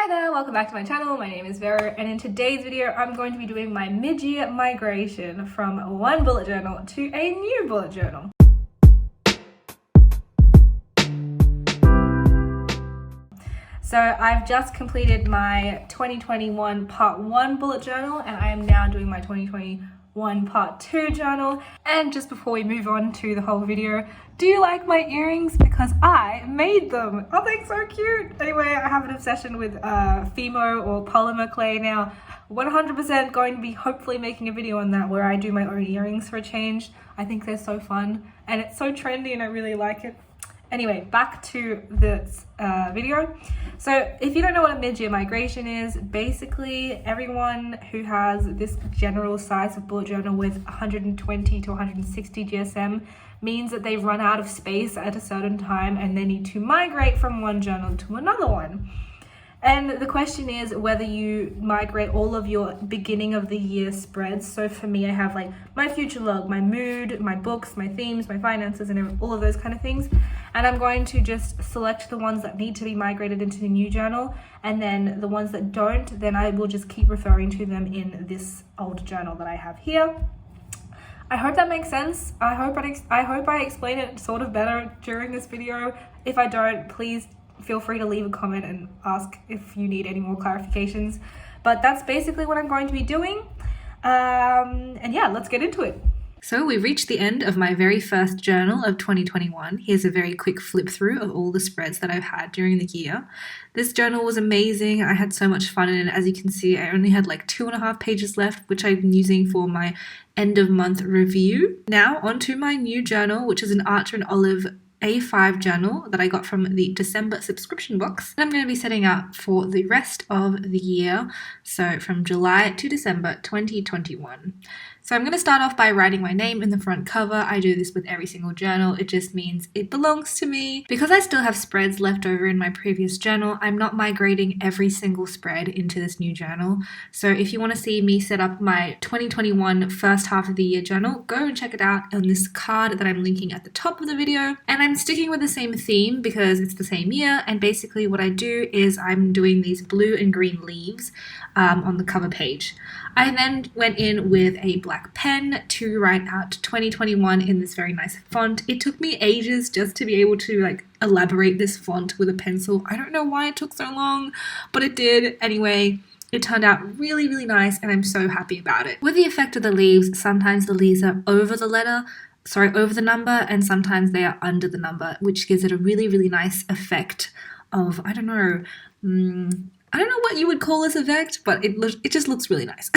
Hi there, welcome back to my channel. My name is Vero, and in today's video I'm going to be doing my mid-year migration from one bullet journal to a new bullet journal. So I've just completed my 2021 part 1 bullet journal, and I am now doing my 2021 part 2 journal. And just before we move on to the whole video, do you like my earrings? Because I made them. Oh, they're so cute. Anyway, I have an obsession with Fimo or polymer clay now. 100% going to be hopefully making a video on that where I do my own earrings for a change. I think they're so fun and it's so trendy and I really like it. Anyway, back to this video. So if you don't know what a mid-year migration is, basically everyone who has this general size of bullet journal with 120 to 160 GSM means that they've run out of space at a certain time and they need to migrate from one journal to another one. And the question is whether you migrate all of your beginning of the year spreads. So for me, I have like my future log, my mood, my books, my themes, my finances, and all of those kind of things. And I'm going to just select the ones that need to be migrated into the new journal. And then the ones that don't, then I will just keep referring to them in this old journal that I have here. I hope that makes sense. I hope I explain it sort of better during this video. If I don't, please feel free to leave a comment and ask if you need any more clarifications. But that's basically what I'm going to be doing. And yeah, let's get into it. So we've reached the end of my very first journal of 2021. Here's a very quick flip through of all the spreads that I've had during the year. This journal was amazing. I had so much fun in it. As you can see, I only had like 2.5 pages left, which I'm using for my end of month review. Now onto my new journal, which is an Archer and Olive A5 journal that I got from the December subscription box. And I'm going to be setting up for the rest of the year, so from July to December 2021. So I'm going to start off by writing my name in the front cover. I do this with every single journal. It just means it belongs to me. Because I still have spreads left over in my previous journal, I'm not migrating every single spread into this new journal. So if you want to see me set up my 2021 first half of the year journal, go and check it out on this card that I'm linking at the top of the video. And I'm sticking with the same theme because it's the same year. And basically what I do is I'm doing these blue and green leaves on the cover page. I then went in with a black pen to write out 2021 in this very nice font. It took me ages just to be able to like elaborate this font with a pencil. I don't know why it took so long, but it did. Anyway, it turned out really, really nice and I'm so happy about it. With the effect of the leaves, sometimes the leaves are over the number, and sometimes they are under the number, which gives it a really, really nice effect of, I don't know what you would call this effect, but it just looks really nice.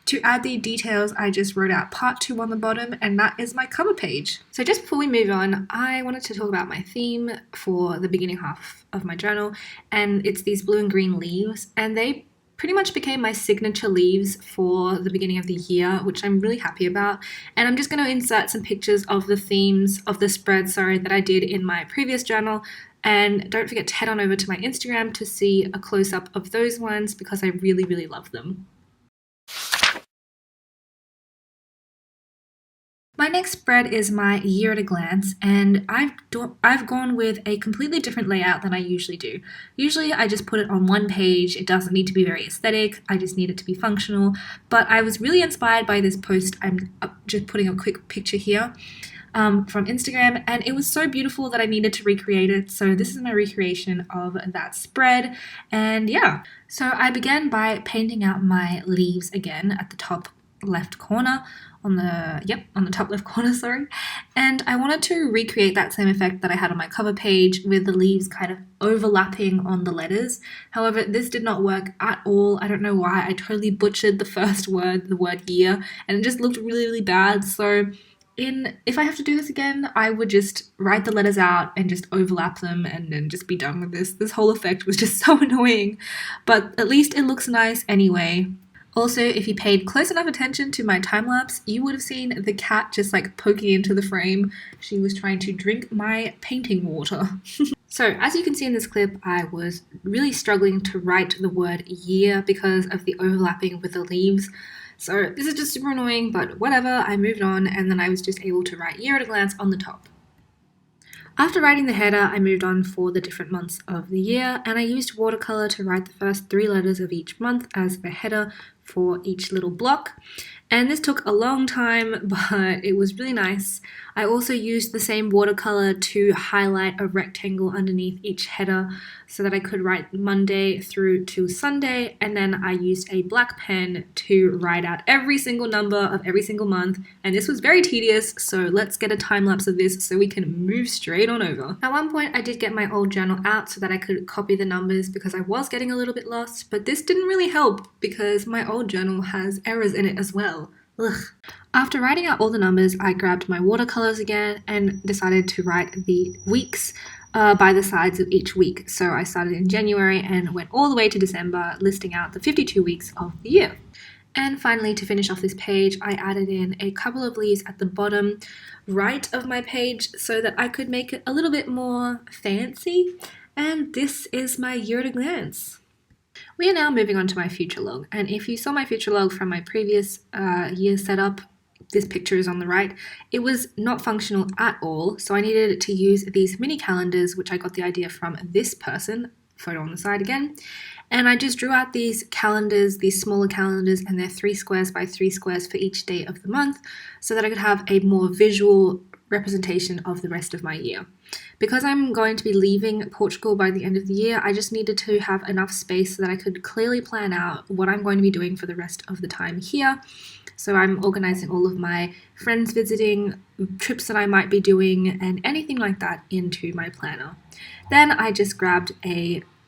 To add the details, I just wrote out part 2 on the bottom, and that is my cover page. So just before we move on, I wanted to talk about my theme for the beginning half of my journal, and it's these blue and green leaves, and they pretty much became my signature leaves for the beginning of the year, which I'm really happy about. And I'm just going to insert some pictures of the themes of the spread, that I did in my previous journal. And don't forget to head on over to my Instagram to see a close-up of those ones because I really, really love them. My next spread is my year at a glance, and I've gone with a completely different layout than I usually do. Usually I just put it on one page. It doesn't need to be very aesthetic. I just need it to be functional. But I was really inspired by this post. I'm just putting a quick picture here from Instagram, and it was so beautiful that I needed to recreate it. So this is my recreation of that spread, and yeah. So I began by painting out my leaves again at the top left corner on the top left corner, and I wanted to recreate that same effect that I had on my cover page with the leaves kind of overlapping on the letters. However, this did not work at all. I don't know why. I totally butchered the first word, the word year, and it just looked really, really bad. So if I have to do this again, I would just write the letters out and just overlap them and then just be done with this. This whole effect was just so annoying, but at least it looks nice anyway. Also, if you paid close enough attention to my time-lapse, you would have seen the cat just like poking into the frame. She was trying to drink my painting water. So as you can see in this clip, I was really struggling to write the word year because of the overlapping with the leaves. So this is just super annoying, but whatever, I moved on and then I was just able to write year at a glance on the top. After writing the header, I moved on for the different months of the year, and I used watercolour to write the first 3 letters of each month as the header for each little block. And this took a long time, but it was really nice. I also used the same watercolour to highlight a rectangle underneath each header so that I could write Monday through to Sunday, and then I used a black pen to write out every single number of every single month, and this was very tedious, so let's get a time lapse of this so we can move straight on over. At one point I did get my old journal out so that I could copy the numbers because I was getting a little bit lost, but this didn't really help because my old journal has errors in it as well. Ugh. After writing out all the numbers, I grabbed my watercolors again and decided to write the weeks by the sides of each week. So I started in January and went all the way to December, listing out the 52 weeks of the year. And finally, to finish off this page, I added in a couple of leaves at the bottom right of my page so that I could make it a little bit more fancy. And this is my year at a glance. We are now moving on to my future log, and if you saw my future log from my previous year setup, this picture is on the right, it was not functional at all, so I needed to use these mini calendars, which I got the idea from this person, photo on the side again, and I just drew out these calendars, these smaller calendars, and they're 3 squares by 3 squares for each day of the month, so that I could have a more visual representation of the rest of my year. Because I'm going to be leaving Portugal by the end of the year, I just needed to have enough space so that I could clearly plan out what I'm going to be doing for the rest of the time here. So I'm organizing all of my friends visiting, trips that I might be doing, and anything like that into my planner. Then I just grabbed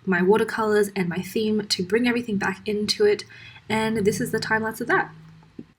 my watercolors and my theme to bring everything back into it, and this is the time lapse of that.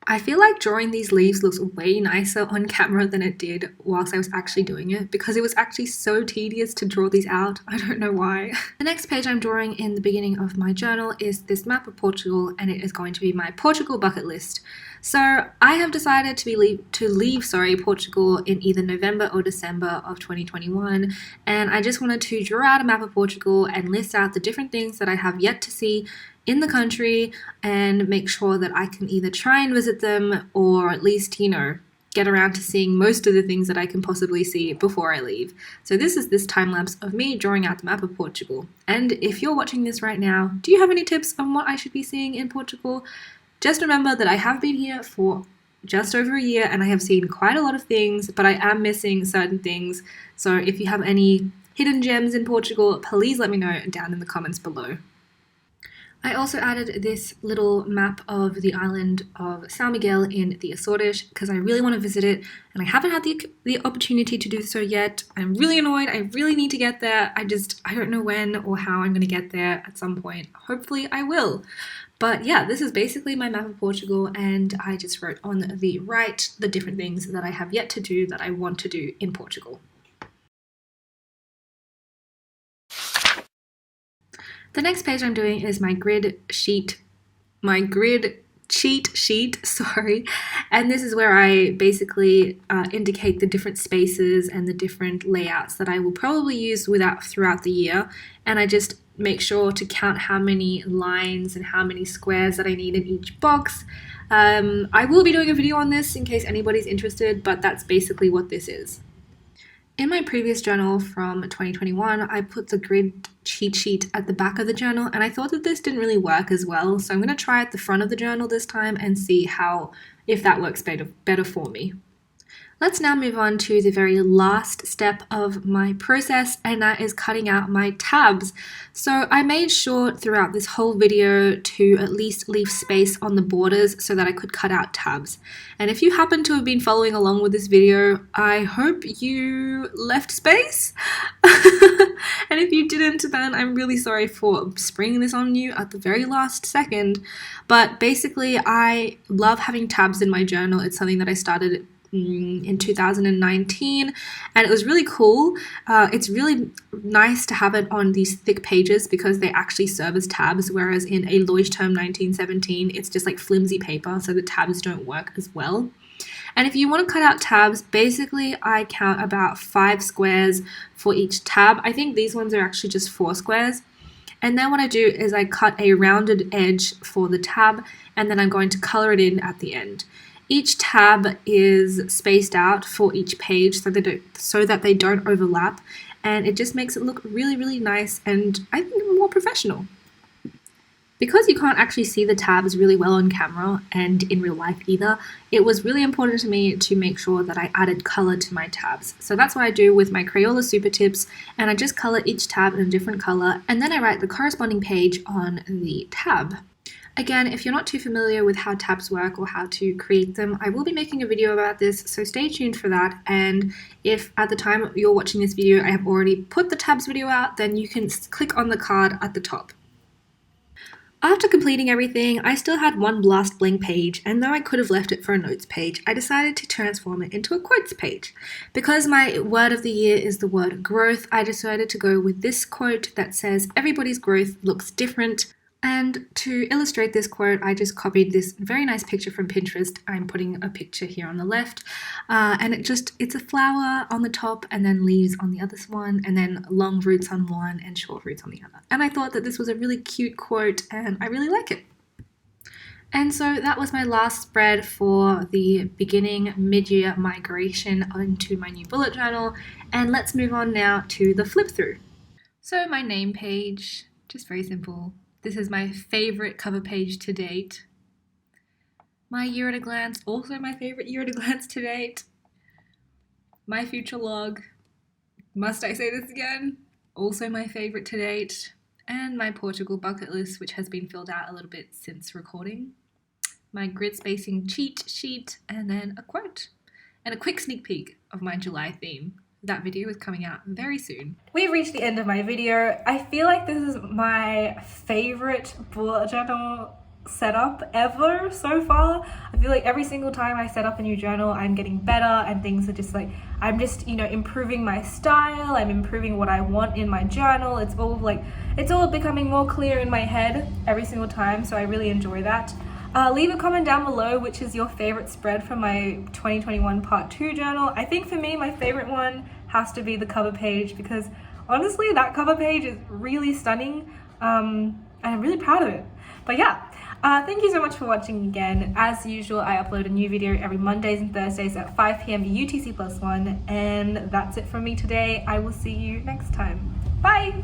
I feel like drawing these leaves looks way nicer on camera than it did whilst I was actually doing it because it was actually so tedious to draw these out. I don't know why. The next page I'm drawing in the beginning of my journal is this map of Portugal, and it is going to be my Portugal bucket list. So I have decided to leave Portugal in either November or December of 2021, and I just wanted to draw out a map of Portugal and list out the different things that I have yet to see in the country and make sure that I can either try and visit them or at least, get around to seeing most of the things that I can possibly see before I leave. So this is this time lapse of me drawing out the map of Portugal. And if you're watching this right now, do you have any tips on what I should be seeing in Portugal? Just remember that I have been here for just over a year and I have seen quite a lot of things, but I am missing certain things. So if you have any hidden gems in Portugal, please let me know down in the comments below. I also added this little map of the island of São Miguel in the Açores because I really want to visit it and I haven't had the opportunity to do so yet. I'm really annoyed. I really need to get there. I don't know when or how I'm going to get there at some point. Hopefully I will. But yeah, this is basically my map of Portugal, and I just wrote on the right the different things that I have yet to do that I want to do in Portugal. The next page I'm doing is my grid cheat sheet, and this is where I basically indicate the different spaces and the different layouts that I will probably use throughout the year, and I just make sure to count how many lines and how many squares that I need in each box. I will be doing a video on this in case anybody's interested, but that's basically what this is. In my previous journal from 2021, I put the grid cheat sheet at the back of the journal, and I thought that this didn't really work as well, so I'm going to try at the front of the journal this time and see if that works better for me. Let's now move on to the very last step of my process, and that is cutting out my tabs. So I made sure throughout this whole video to at least leave space on the borders so that I could cut out tabs. And if you happen to have been following along with this video, I hope you left space. And if you didn't, then I'm really sorry for springing this on you at the very last second. But basically, I love having tabs in my journal. It's something that I started in 2019, and it was really cool. It's really nice to have it on these thick pages because they actually serve as tabs, whereas in a Leuchtturm 1917 it's just like flimsy paper, so the tabs don't work as well. And if you want to cut out tabs, basically I count about 5 squares for each tab. I think these ones are actually just 4 squares. And then what I do is I cut a rounded edge for the tab, and then I'm going to color it in at the end. Each tab is spaced out for each page so that they don't overlap, and it just makes it look really, really nice and I think more professional. Because you can't actually see the tabs really well on camera and in real life either, it was really important to me to make sure that I added color to my tabs. So that's what I do with my Crayola Super Tips, and I just color each tab in a different color, and then I write the corresponding page on the tab. Again, if you're not too familiar with how tabs work or how to create them, I will be making a video about this, so stay tuned for that. And if at the time you're watching this video I have already put the tabs video out, then you can click on the card at the top. After completing everything, I still had one last blank page, and though I could have left it for a notes page, I decided to transform it into a quotes page. Because my word of the year is the word growth, I decided to go with this quote that says, "Everybody's growth looks different." And to illustrate this quote, I just copied this very nice picture from Pinterest. I'm putting a picture here on the left, and it's a flower on the top and then leaves on the other one, and then long roots on one and short roots on the other. And I thought that this was a really cute quote and I really like it. And so that was my last spread for the beginning mid-year migration into my new bullet journal. And let's move on now to the flip through. So my name page, just very simple. This is my favorite cover page to date. My year at a glance, also my favorite year at a glance to date. My future log, must I say this again? Also my favorite to date. And my Portugal bucket list, which has been filled out a little bit since recording. My grid spacing cheat sheet, and then a quote. And a quick sneak peek of my July theme. That video is coming out very soon. We've reached the end of my video. I feel like this is my favorite bullet journal setup ever so far. I feel like every single time I set up a new journal, I'm getting better, and things are just like, I'm just, improving my style, I'm improving what I want in my journal. It's all becoming more clear in my head every single time, so I really enjoy that. Leave a comment down below which is your favorite spread from my 2021 part 2 journal. I think for me, my favorite one has to be the cover page, because honestly, that cover page is really stunning, and I'm really proud of it. But yeah, thank you so much for watching again. As usual, I upload a new video every Mondays and Thursdays at 5 p.m. UTC+1, and that's it from me today. I will see you next time. Bye!